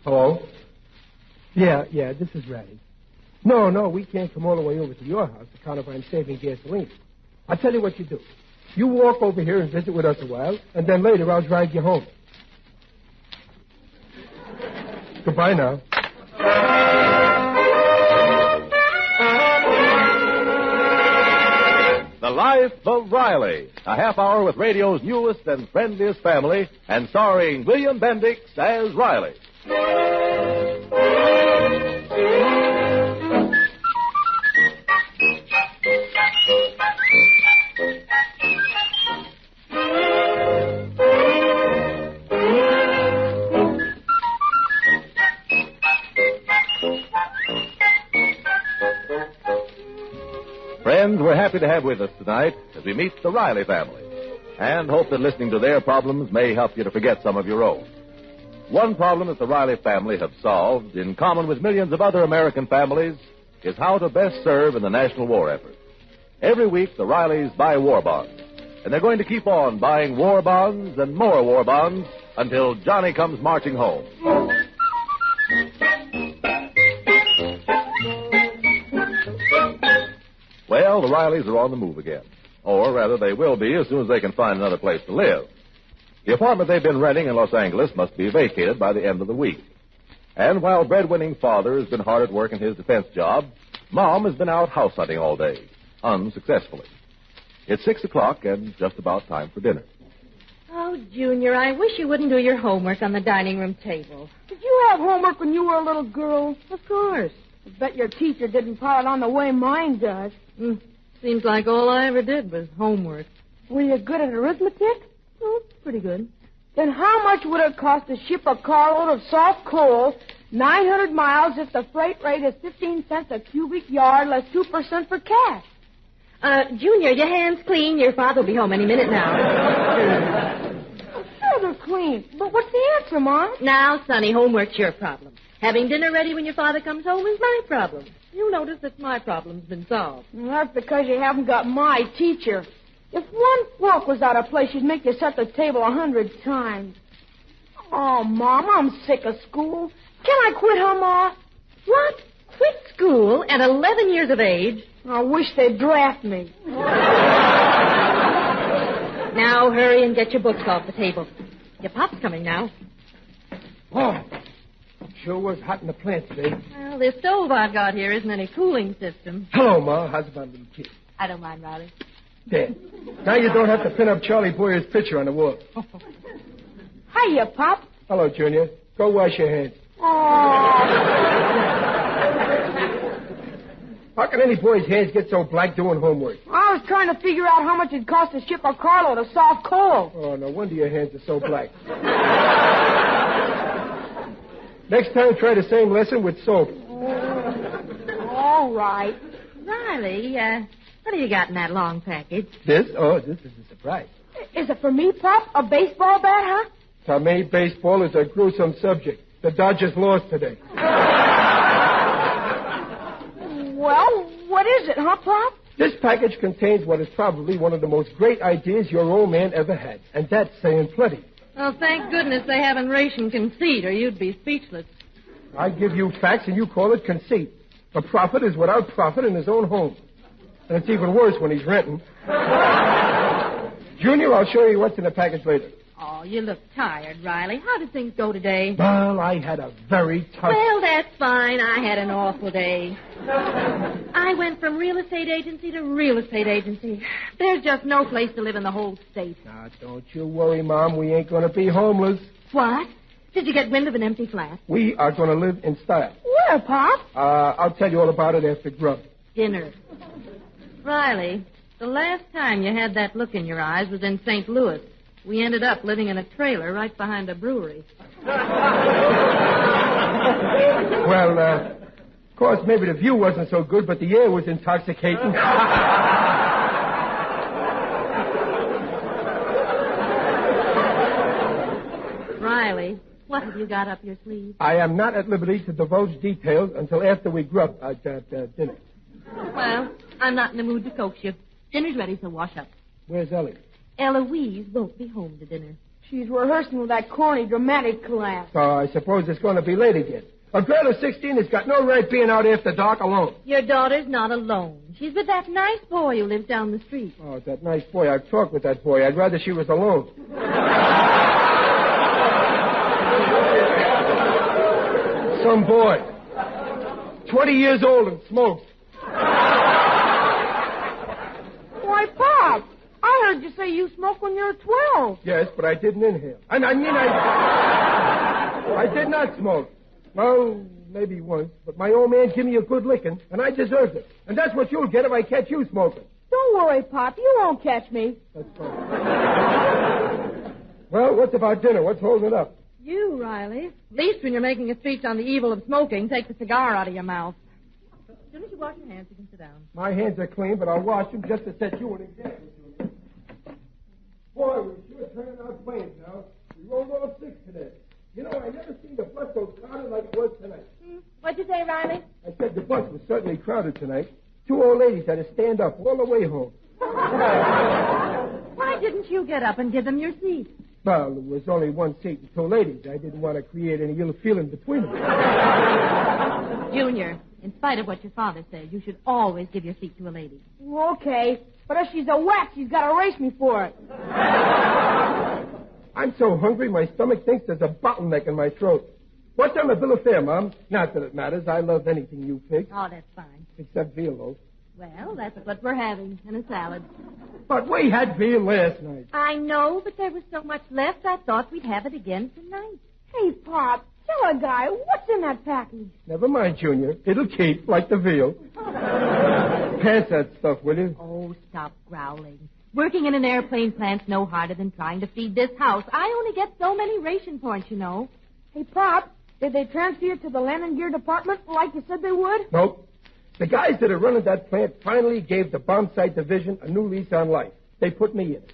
Hello? Yeah, this is Riley. No, we can't come all the way over to your house to count if I'm saving gasoline. I'll tell you what you do. You walk over here and visit with us a while, and then later I'll drive you home. Goodbye now. The Life of Riley, a half hour with radio's newest and friendliest family, and starring William Bendix as Riley. Friends, we're happy to have with us tonight as we meet the Riley family and hope that listening to their problems may help you to forget some of your own. One problem that the Riley family have solved, in common with millions of other American families, is how to best serve in the national war effort. Every week, the Rileys buy war bonds, and they're going to keep on buying war bonds and more war bonds until Johnny comes marching home. Well, the Rileys are on the move again. Or, rather, they will be as soon as they can find another place to live. The apartment they've been renting in Los Angeles must be vacated by the end of the week. And while breadwinning father has been hard at work in his defense job, Mom has been out house hunting all day, unsuccessfully. It's 6 o'clock and just about time for dinner. Oh, Junior, I wish you wouldn't do your homework on the dining room table. Did you have homework when you were a little girl? Of course. I bet your teacher didn't pile it on the way mine does. Seems like all I ever did was homework. Were you good at arithmetic? Oh, pretty good. Then how much would it cost to ship a carload of soft coal 900 miles if the freight rate is 15 cents a cubic yard less 2% for cash? Junior, your hands clean. Your father will be home any minute now. Sure, they're clean. But what's the answer, Mom? Now, Sonny, homework's your problem. Having dinner ready when your father comes home is my problem. You'll notice that my problem's been solved. Well, that's because you haven't got my teacher. If one fork was out of place, she'd make you set the table 100 times. Oh, Mom, I'm sick of school. Can I quit, huh, Ma? What? Quit school at 11 years of age? I wish they'd draft me. Now, hurry and get your books off the table. Your pop's coming now. Oh, sure was hot in the plant today. Well, this stove I've got here isn't any cooling system. Hello, Ma. How's my little kid? I don't mind, Riley. There. Now you don't have to pin up Charlie Boyer's picture on the wall. Hiya, Pop. Hello, Junior. Go wash your hands. How can any boy's hands get so black doing homework? I was trying to figure out how much it'd cost to ship a carload of soft coal. Oh, no wonder your hands are so black. Next time, try the same lesson with soap. All right. Riley, what have you got in that long package? This? Oh, this is a surprise. Is it for me, Pop? A baseball bat, huh? To me, baseball is a gruesome subject. The Dodgers lost today. Well, what is it, huh, Pop? This package contains what is probably one of the most great ideas your old man ever had, and that's saying plenty. Well, thank goodness they haven't rationed conceit, or you'd be speechless. I give you facts, and you call it conceit. A prophet is without profit in his own home. And it's even worse when he's renting. Junior, I'll show you what's in the package later. Oh, you look tired, Riley. How did things go today? Well, I had a very tough... Well, that's fine. I had an awful day. I went from real estate agency to real estate agency. There's just no place to live in the whole state. Now, don't you worry, Mom. We ain't going to be homeless. What? Did you get wind of an empty flat? We are going to live in style. Where, Pop? I'll tell you all about it after grub. Dinner. Riley, the last time you had that look in your eyes was in St. Louis. We ended up living in a trailer right behind a brewery. Well, of course, maybe the view wasn't so good, but the air was intoxicating. Riley, what have you got up your sleeve? I am not at liberty to divulge details until after we grub at dinner. Well, I'm not in the mood to coax you. Dinner's ready, so wash up. Where's Ellie? Eloise won't be home to dinner. She's rehearsing with that corny dramatic class. Oh, I suppose it's going to be late again. A girl of 16 has got no right being out after dark alone. Your daughter's not alone. She's with that nice boy who lives down the street. Oh, that nice boy. I've talked with that boy. I'd rather she was alone. Some boy. 20 years old and smokes. Why, Pop, I heard you say you smoked when you were 12. Yes, but I didn't inhale. I did not smoke. Well, maybe once, but my old man gave me a good licking, and I deserved it. And that's what you'll get if I catch you smoking. Don't worry, Pop. You won't catch me. That's fine. Well, what's about dinner? What's holding it up? You, Riley. At least when you're making a speech on the evil of smoking, take the cigar out of your mouth. As soon as you wash your hands, you can sit down. My hands are clean, but I'll wash them just to set you an example, Julie. Boy, we're sure turning out planes now. We rolled all 6 today. You know, I never seen the bus so crowded like it was tonight. What'd you say, Riley? I said the bus was certainly crowded tonight. 2 old ladies had to stand up all the way home. Why didn't you get up and give them your seat? Well, there was only 1 seat and 2 ladies. I didn't want to create any ill feeling between them. Junior, in spite of what your father says, you should always give your seat to a lady. Okay, but if she's a whack, she's got to race me for it. I'm so hungry, my stomach thinks there's a bottleneck in my throat. What's on the bill of fare, Mom? Not that it matters. I love anything you fix. Oh, that's fine. Except veal loaf. Well, that's what we're having, and a salad. But we had veal last night. I know, but there was so much left, I thought we'd have it again tonight. Hey, Pop, tell a guy, what's in that package? Never mind, Junior. It'll keep, like the veal. Pass that stuff, will you? Oh, stop growling. Working in an airplane plant's no harder than trying to feed this house. I only get so many ration points, you know. Hey, Pop, did they transfer you to the land and gear department like you said they would? Nope. The guys that are running that plant finally gave the bomb sight division a new lease on life. They put me in it.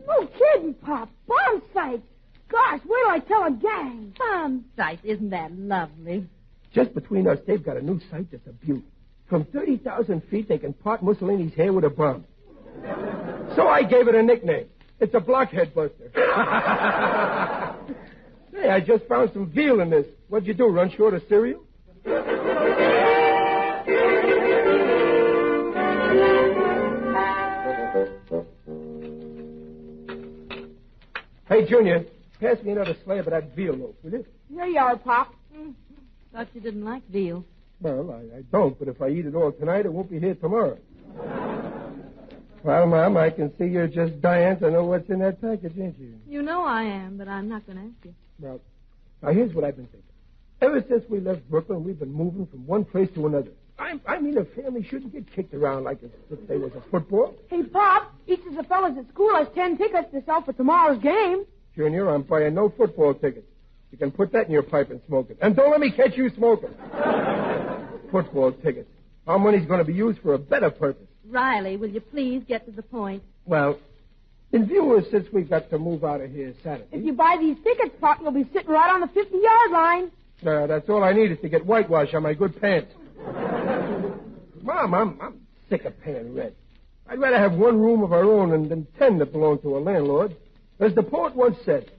No kidding, Pop. Bomb sight. Gosh, wait till I tell a gang. Bomb sight, isn't that lovely? Just between us, they've got a new sight that's a beauty. From 30,000 feet, they can part Mussolini's hair with a bomb. So I gave it a nickname. It's a blockhead buster. Hey, I just found some veal in this. What'd you do, run short of cereal? Hey, Junior, pass me another slab of that veal loaf, will you? Here you are, Pop. Thought you didn't like veal. Well, I don't, but if I eat it all tonight, it won't be here tomorrow. Well, Mom, I can see you're just dying to know what's in that package, ain't you? You know I am, but I'm not going to ask you. Well, now here's what I've been thinking. Ever since we left Brooklyn, we've been moving from one place to another. I mean, a family shouldn't get kicked around like if they was a football. Hey, Pop, each of the fellas at school has 10 tickets to sell for tomorrow's game. Junior, I'm buying no football tickets. You can put that in your pipe and smoke it. And don't let me catch you smoking. Football tickets. Our money's going to be used for a better purpose. Riley, will you please get to the point? Well, in view of since we've got to move out of here Saturday... If you buy these tickets, Pop, you'll be sitting right on the 50-yard line. That's all I need is to get whitewash on my good pants. Mom, I'm sick of paying rent. I'd rather have one room of our own than 10 that belong to a landlord. As the poet once said,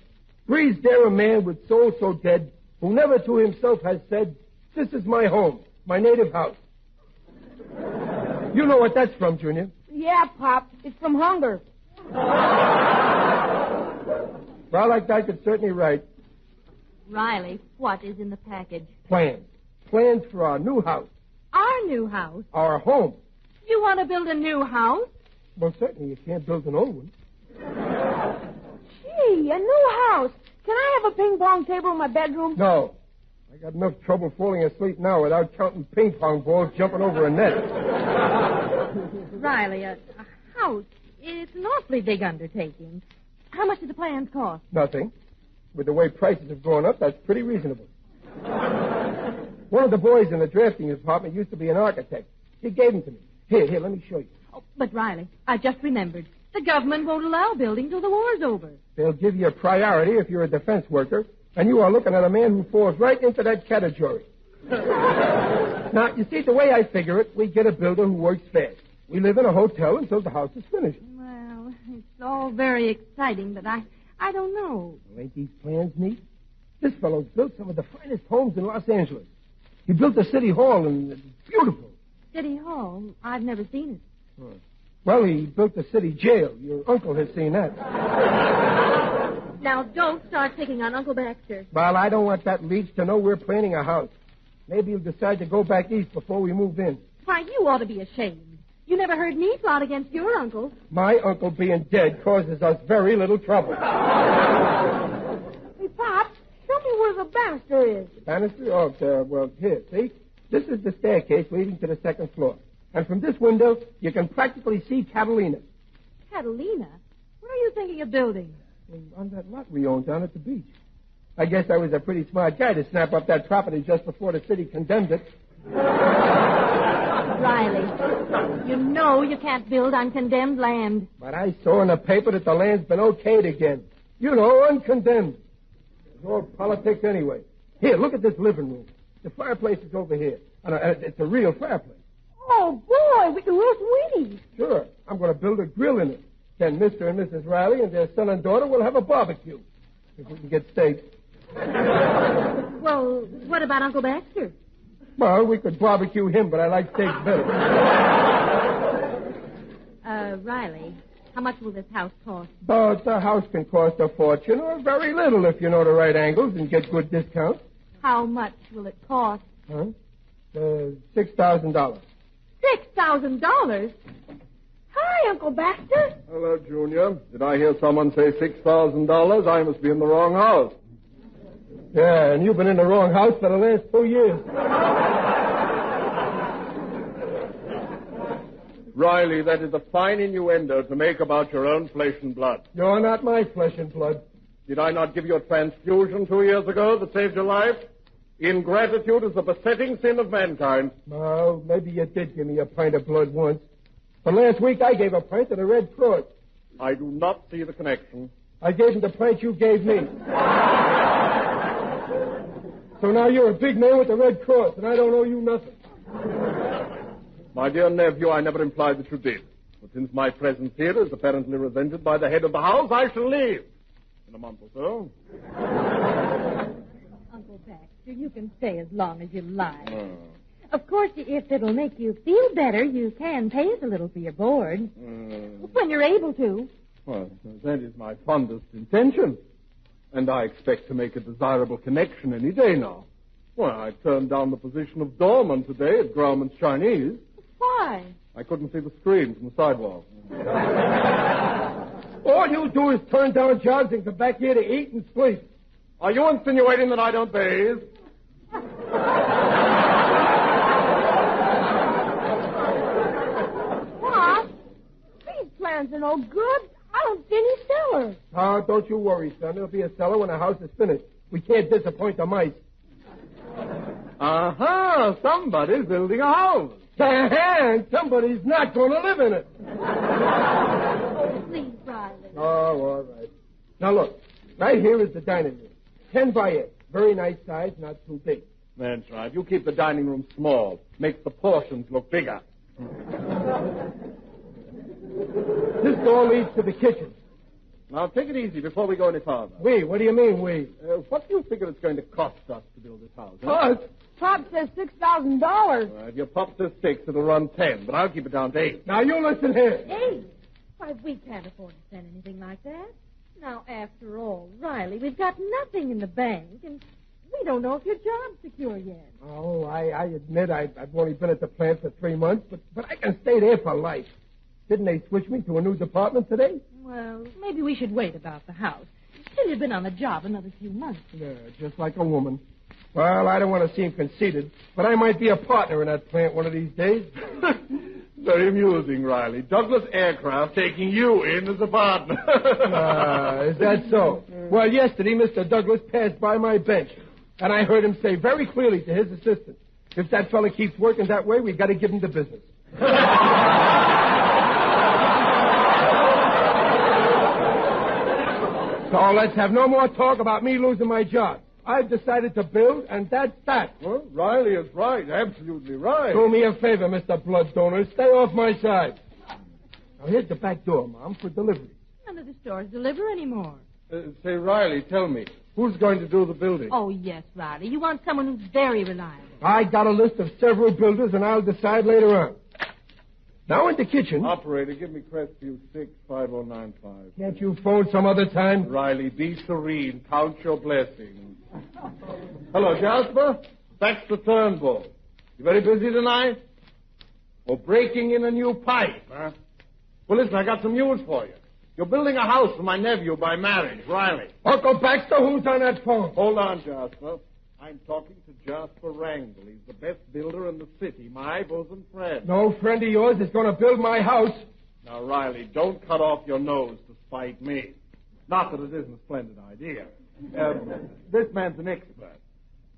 breathes there a man with soul so dead, who never to himself has said, this is my home, my native house. You know what that's from, Junior? Yeah, Pop. It's from hunger. Well, I could certainly write. Riley, what is in the package? Plans. Plans for our new house. Our new house? Our home. You want to build a new house? Well, certainly you can't build an old one. Gee, a new house. Can I have a ping-pong table in my bedroom? No. I got enough trouble falling asleep now without counting ping-pong balls jumping over a net. Riley, a house, it's an awfully big undertaking. How much do the plans cost? Nothing. With the way prices have gone up, that's pretty reasonable. One of the boys in the drafting department used to be an architect. He gave them to me. Here, let me show you. Oh, but Riley, I just remembered. The government won't allow building till the war's over. They'll give you a priority if you're a defense worker, and you are looking at a man who falls right into that category. Now, you see, the way I figure it, we get a builder who works fast. We live in a hotel until the house is finished. Well, It's all very exciting, but I don't know. Well, ain't these plans neat? This fellow's built some of the finest homes in Los Angeles. He built the city hall, and it's beautiful. City Hall? I've never seen it. Oh. Well, he built the city jail. Your uncle has seen that. Now, don't start picking on Uncle Baxter. Well, I don't want that leech to know we're planning a house. Maybe he'll decide to go back east before we move in. Why, you ought to be ashamed. You never heard me plot against your uncle. My uncle being dead causes us very little trouble. Hey, Pop, show me where the banister is. Banister? Oh, well, here, see? This is the staircase leading to the second floor. And from this window, you can practically see Catalina. Catalina? What are you thinking of building? On that lot we own down at the beach. I guess I was a pretty smart guy to snap up that property just before the city condemned it. Riley, you know you can't build on condemned land. But I saw in the paper that the land's been okayed again. You know, uncondemned. It's all politics anyway. Here, look at this living room. The fireplace is over here. It's a real fireplace. Oh, boy, we can roast Wheaties. Sure. I'm going to build a grill in it. Then Mr. and Mrs. Riley and their son and daughter will have a barbecue. If we can get steak. Well, what about Uncle Baxter? Well, we could barbecue him, but I like steak better. Riley, how much will this house cost? But the house can cost a fortune or very little if you know the right angles and get good discounts. How much will it cost? Huh? $6,000. $6,000? Hi, Uncle Baxter. Hello, Junior. Did I hear someone say $6,000? I must be in the wrong house. Yeah, and you've been in the wrong house for the last 2 years. Riley, that is a fine innuendo to make about your own flesh and blood. You're not my flesh and blood. Did I not give you a transfusion 2 years ago that saved your life? Ingratitude is the besetting sin of mankind. Well, maybe you did give me a pint of blood once. But last week I gave a pint to the Red Cross. I do not see the connection. I gave him the pint you gave me. So now you're a big man with the Red Cross, and I don't owe you nothing. My dear nephew, I never implied that you did. But since my presence here is apparently resented by the head of the house, I shall leave. In a month or so. Uncle Baxter, you can stay as long as you like. Of course, if it'll make you feel better, you can pay us a little for your board. When you're able to. Well, that is my fondest intention. And I expect to make a desirable connection any day now. Well, I turned down the position of doorman today at Grauman's Chinese. Why? I couldn't see the screen from the sidewalk. All you do is turn down jobs and come back here to eat and sleep. Are you insinuating that I don't bathe? Pop, these plans are no good. I don't see any cellar. Oh, don't you worry, son. There'll be a cellar when the house is finished. We can't disappoint the mice. Uh-huh. Somebody's building a house. And somebody's not going to live in it. Please, Riley. Oh, all right. Now, look. Right here is the dining room. 10 by 8. Very nice size, not too big. That's right. You keep the dining room small. Makes the portions look bigger. This door leads to the kitchen. Now, take it easy before we go any farther. We? What do you mean, we? What do you figure it's going to cost us to build this house? Us? Pop says $6,000. Well, if your pop says 6, it'll run 10, but I'll keep it down to 8. Now, you listen here. Hey, why, we can't afford to spend anything like that. Now, after all, Riley, we've got nothing in the bank, and we don't know if your job's secure yet. Oh, I admit I've only been at the plant for 3 months, but I can stay there for life. Didn't they switch me to a new department today? Well, maybe we should wait about the house till you've been on the job another few months. Yeah, just like a woman. Well, I don't want to seem conceited, but I might be a partner in that plant one of these days. Very amusing, Riley. Douglas Aircraft taking you in as a partner. Is that so? Well, yesterday, Mr. Douglas passed by my bench, and I heard him say very clearly to his assistant, if that fella keeps working that way, we've got to give him the business. So let's have no more talk about me losing my job. I've decided to build, and that's that. Well, Riley is right. Absolutely right. Do me a favor, Mr. Blood Donor. Stay off my side. Now, here's the back door, Mom, for delivery. none of the stores deliver anymore. Say, Riley, tell me, who's going to do the building? Oh, yes, Riley. You want someone who's very reliable. I got a list of several builders, and I'll decide later on. Now in the kitchen. Operator, give me Crestview 65095. Can't you phone some other time? Riley, be serene. Count your blessings. Hello, Jasper. That's the Turnbull. You very busy tonight? Or breaking in a new pipe, huh? Well, listen, I got some news for you. You're building a house for my nephew by marriage, Riley. Uncle Baxter, who's on that phone? Hold on, Jasper. I'm talking to Jasper Wrangle. He's the best builder in the city, my bosom friend. No friend of yours is going to build my house. Now, Riley, don't cut off your nose to spite me. Not that it isn't a splendid idea. This man's an expert.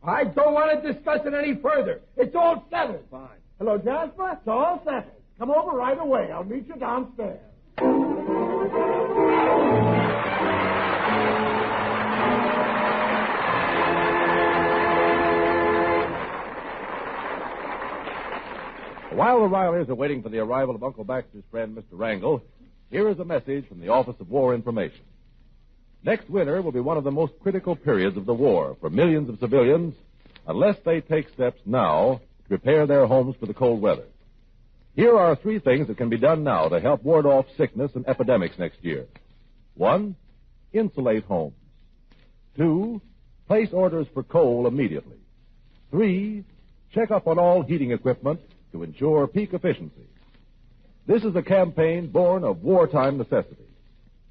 I don't want to discuss it any further. It's all settled. Fine. Hello, Jasper. It's all settled. Come over right away. I'll meet you downstairs. While the Rileys are waiting for the arrival of Uncle Baxter's friend, Mr. Wrangle, here is a message from the Office of War Information. Next winter will be one of the most critical periods of the war for millions of civilians unless they take steps now to prepare their homes for the cold weather. Here are 3 things that can be done now to help ward off sickness and epidemics next year. 1, insulate homes. 2, place orders for coal immediately. 3, check up on all heating equipment to ensure peak efficiency. This is a campaign born of wartime necessity.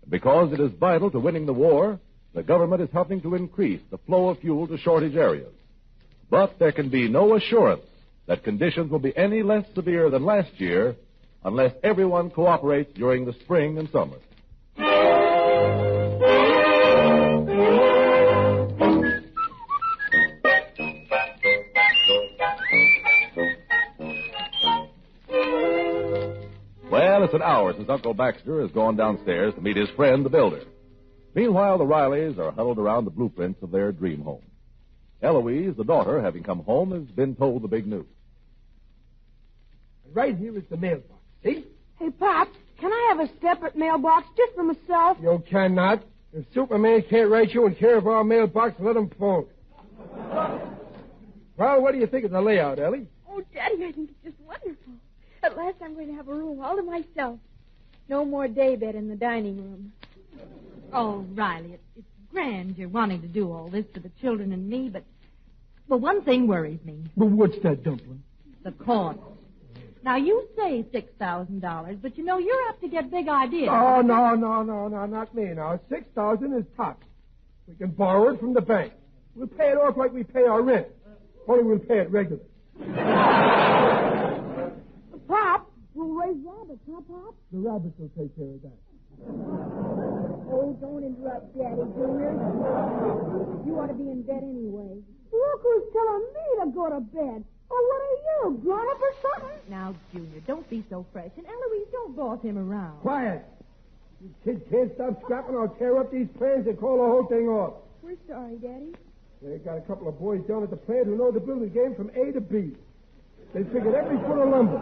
Because it is vital to winning the war, the government is helping to increase the flow of fuel to shortage areas. But there can be no assurance that conditions will be any less severe than last year unless everyone cooperates during the spring and summer. Well, it's an hour since Uncle Baxter has gone downstairs to meet his friend, the builder. Meanwhile, the Rileys are huddled around the blueprints of their dream home. Eloise, the daughter, having come home, has been told the big news. Right here is the mailbox. See? Hey, Pop, can I have a separate mailbox just for myself? You cannot. If Superman can't write you in care of our mailbox, let him phone. Well, what do you think of the layout, Ellie? Oh, Daddy, I think it's just wonderful. At last I'm going to have a room all to myself. No more daybed in the dining room. Oh, Riley, it's grand you're wanting to do all this for the children and me, but one thing worries me. But what's that, Dumpling? The cost. Now, you say $6,000, but you're apt to get big ideas. Oh, no, not me now. $6,000 is tops. We can borrow it from the bank. We'll pay it off like we pay our rent. Only we'll pay it regular. Pop, we'll raise rabbits, huh, Pop? The rabbits will take care of that. Oh, don't interrupt, Daddy Junior. You ought to be in bed anyway. Look who's telling me to go to bed. Oh, what are you, grown up or something? Now, Junior, don't be so fresh. And Eloise, don't boss him around. Quiet. You kids can't stop scrapping. I'll tear up these plans and call the whole thing off. We're sorry, Daddy. They got a couple of boys down at the plant who know the building game from A to B. They figured every foot of lumber,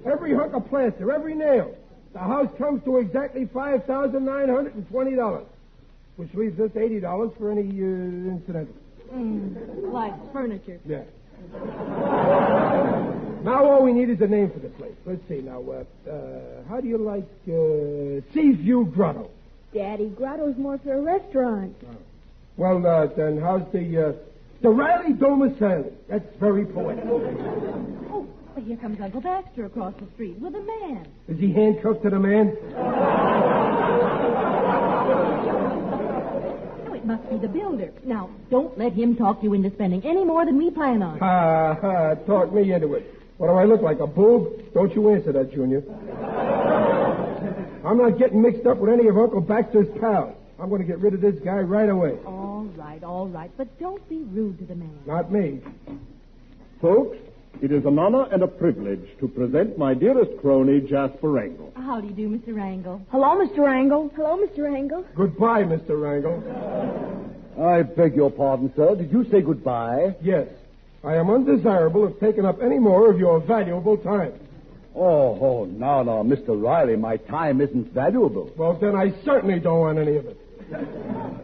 every hunk of plaster, every nail. The house comes to exactly $5,920, which leaves us $80 for any incidentals. Like furniture. Yeah. Now all we need is a name for the place. Let's see now. How do you like Seaview Grotto? Daddy, Grotto's more for a restaurant. Oh. Well, then how's the Riley Domicile? That's very poetic. Oh, well, here comes Uncle Baxter across the street with a man. Is he handcuffed to the man? Oh, it must be the builder. Now, don't let him talk you into spending any more than we plan on. Talk me into it. What do I look like, a boob? Don't you answer that, Junior. I'm not getting mixed up with any of Uncle Baxter's pals. I'm going to get rid of this guy right away. All right. But don't be rude to the man. Not me. Folks, it is an honor and a privilege to present my dearest crony, Jasper Wrangle. How do you do, Mr. Wrangle? Hello, Mr. Wrangle. Hello, Mr. Wrangle. Goodbye, Mr. Wrangle. I beg your pardon, sir. Did you say goodbye? Yes. I am undesirable of taking up any more of your valuable time. Oh, no, Mr. Riley, my time isn't valuable. Well, then I certainly don't want any of it.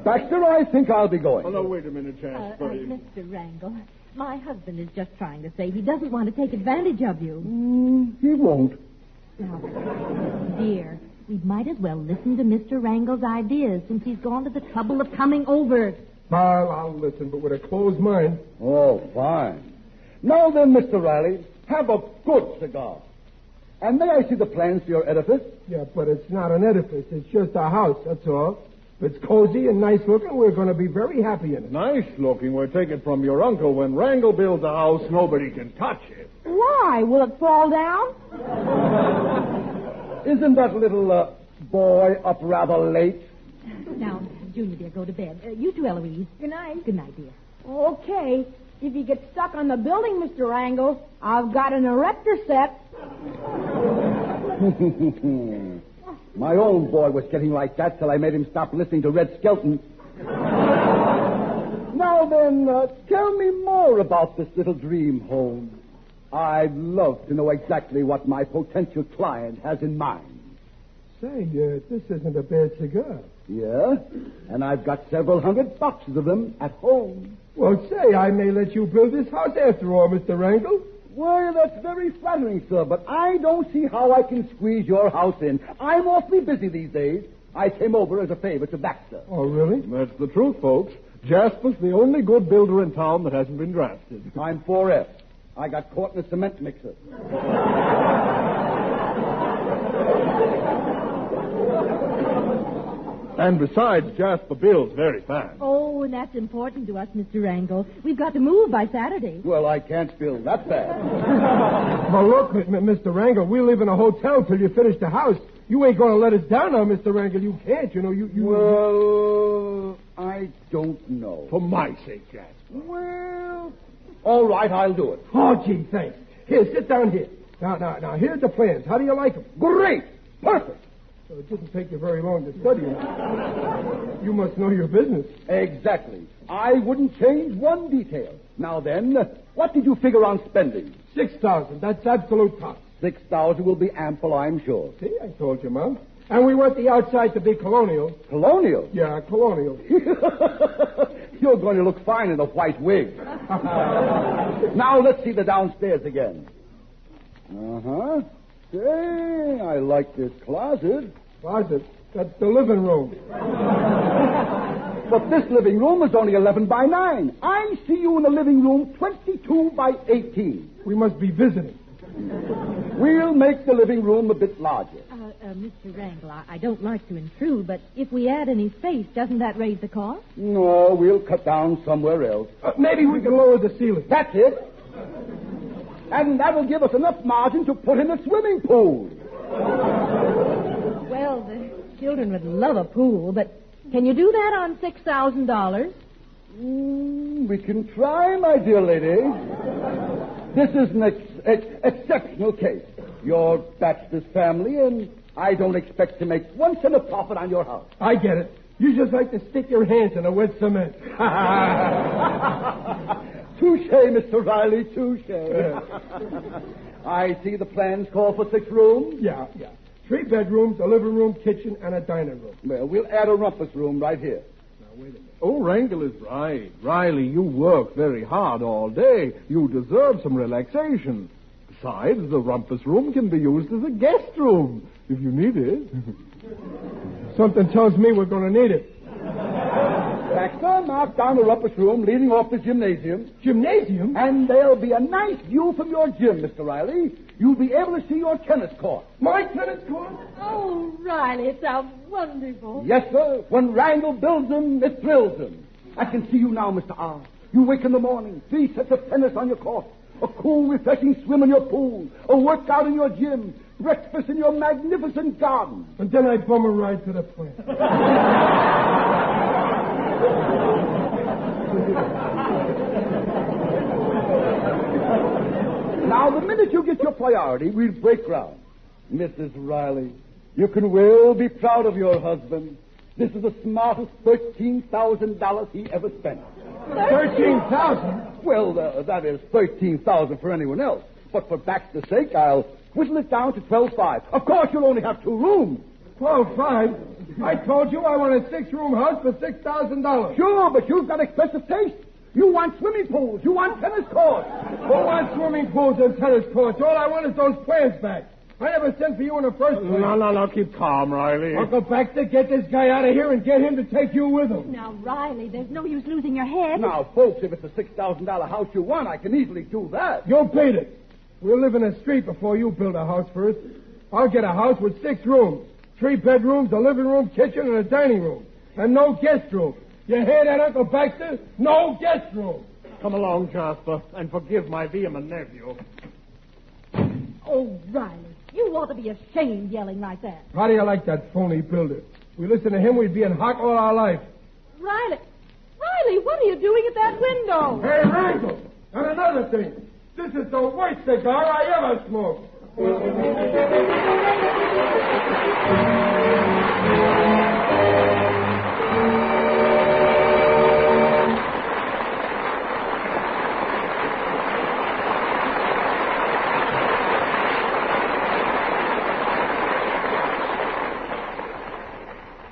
Baxter, I think I'll be going. Oh, no, wait a minute, Jasper. Mr. Wrangle, my husband is just trying to say he doesn't want to take advantage of you. He won't. Now, dear, we might as well listen to Mr. Wrangle's ideas since he's gone to the trouble of coming over. Well, I'll listen, but with a closed mind. Oh, fine. Now then, Mr. Riley, have a good cigar. And may I see the plans for your edifice? Yeah, but it's not an edifice. It's just a house, that's all. If it's cozy and nice looking, we're going to be very happy in it. Nice looking. We'll take it from your uncle. When Wrangle builds a house, nobody can touch it. Why? Will it fall down? Isn't that little boy up rather late? Now, Junior, dear, go to bed. You too, Eloise. Good night. Good night, dear. Okay. If you get stuck on the building, Mr. Wrangle, I've got an erector set. My own boy was getting like that till I made him stop listening to Red Skelton. Now then, tell me more about this little dream home. I'd love to know exactly what my potential client has in mind. Say, this isn't a bad cigar. Yeah? And I've got several hundred boxes of them at home. Well, say, I may let you build this house after all, Mr. Wrangle. Well, that's very flattering, sir, but I don't see how I can squeeze your house in. I'm awfully busy these days. I came over as a favor to Baxter. Oh, really? That's the truth, folks. Jasper's the only good builder in town that hasn't been drafted. I'm 4F. I got caught in a cement mixer. And besides, Jasper builds very fast. Oh, and that's important to us, Mr. Wrangle. We've got to move by Saturday. Well, I can't build that fast. Well, look, Mr. Wrangle, we live in a hotel till you finish the house. You ain't going to let us down now, Mr. Wrangle. You can't, you know. Well, I don't know. For my sake, Jasper. Well, all right, I'll do it. Oh, gee, thanks. Here, sit down here. Now, here's the plans. How do you like them? Great! Perfect! So it didn't take you very long to study them. You must know your business. Exactly. I wouldn't change one detail. Now then, what did you figure on spending? $6,000. That's absolute top. 6,000 will be ample, I'm sure. See, I told you, Mom. And we want the outside to be colonial. Colonial? Yeah, colonial. You're going to look fine in a white wig. Now let's see the downstairs again. Uh-huh. Say, I like this closet. Closet? That's the living room. But this living room is only 11 by 9. I see you in the living room 22 by 18. We must be visiting. We'll make the living room a bit larger. Mr. Wrangle, I don't like to intrude, but if we add any space, doesn't that raise the cost? No, we'll cut down somewhere else. Maybe we can lower the ceiling. That's it. And that'll give us enough margin to put in a swimming pool. Well, the children would love a pool, but can you do that on $6,000? We can try, my dear lady. This is an exceptional case. You're Baxter's family, and I don't expect to make 1 cent of profit on your house. I get it. You just like to stick your hands in a wet cement. Touche, Mr. Riley, touche. I see the plans call for 6 rooms. Yeah. 3 bedrooms, a living room, kitchen, and a dining room. Well, we'll add a rumpus room right here. Now, wait a minute. Oh, Wrangle is right. Riley, you work very hard all day. You deserve some relaxation. Besides, the rumpus room can be used as a guest room, if you need it. Something tells me we're going to need it. Baxter, mark down the rumpus room leading off the gymnasium. Gymnasium? And there'll be a nice view from your gym, Mr. Riley. You'll be able to see your tennis court. My tennis court? Oh, Riley, it sounds wonderful. Yes, sir. When Wrangle builds them, it thrills them. I can see you now, Mr. R. You wake in the morning, 3 sets of tennis on your court, a cool, refreshing swim in your pool, a workout in your gym, breakfast in your magnificent garden. And then I bum a ride to the plant. Now, the minute you get your priority, we'll break ground. Mrs. Riley, you can well be proud of your husband. This is the smartest $13,000 he ever spent. 13,000? Well, that is $13,000 for anyone else. But for Baxter's sake, I'll Whittle it down to 12.5. Of course, you'll only have 2 rooms. 12.5? I told you I want a 6-room house for $6,000. Sure, but you've got expensive taste. You want swimming pools. You want tennis courts. Who wants swimming pools and tennis courts? All I want is those plans back. I never sent for you in the first place. No. Keep calm, Riley. Uncle Baxter, get this guy out of here and get him to take you with him. Now, Riley, there's no use losing your head. Now, folks, if it's a $6,000 house you want, I can easily do that. You'll beat it. We'll live in a street before you build a house first. I'll get a house with 6 rooms. 3 bedrooms, a living room, kitchen, and a dining room. And no guest room. You hear that, Uncle Baxter? No guest room. Come along, Jasper, and forgive my vehement nephew. Oh, Riley, you ought to be ashamed yelling like that. How do you like that phony builder? We listen to him, we'd be in hock all our life. Riley, what are you doing at that window? Hey, Randall, and another thing. This is the worst cigar I ever smoked.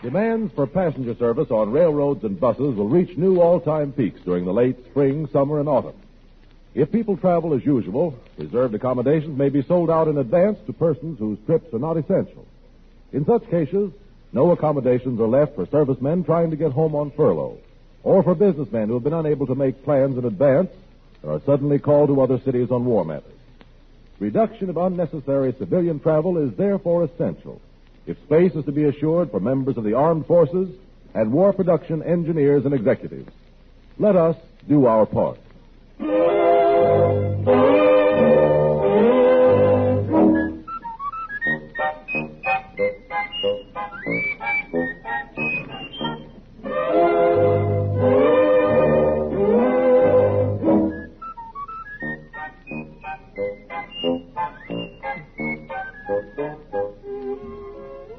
Demands for passenger service on railroads and buses will reach new all-time peaks during the late spring, summer, and autumn. If people travel as usual, reserved accommodations may be sold out in advance to persons whose trips are not essential. In such cases, no accommodations are left for servicemen trying to get home on furlough, or for businessmen who have been unable to make plans in advance and are suddenly called to other cities on war matters. Reduction of unnecessary civilian travel is therefore essential if space is to be assured for members of the armed forces and war production engineers and executives. Let us do our part.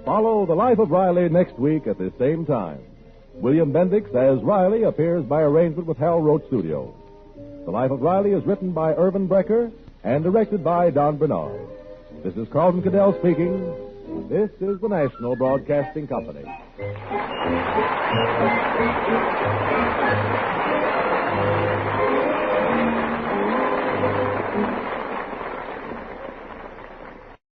Follow The Life of Riley next week at the same time. William Bendix as Riley appears by arrangement with Hal Roach Studios. The Life of Riley is written by Irvin Brecker and directed by Don Bernard. This is Carlton Cadell speaking. This is the National Broadcasting Company.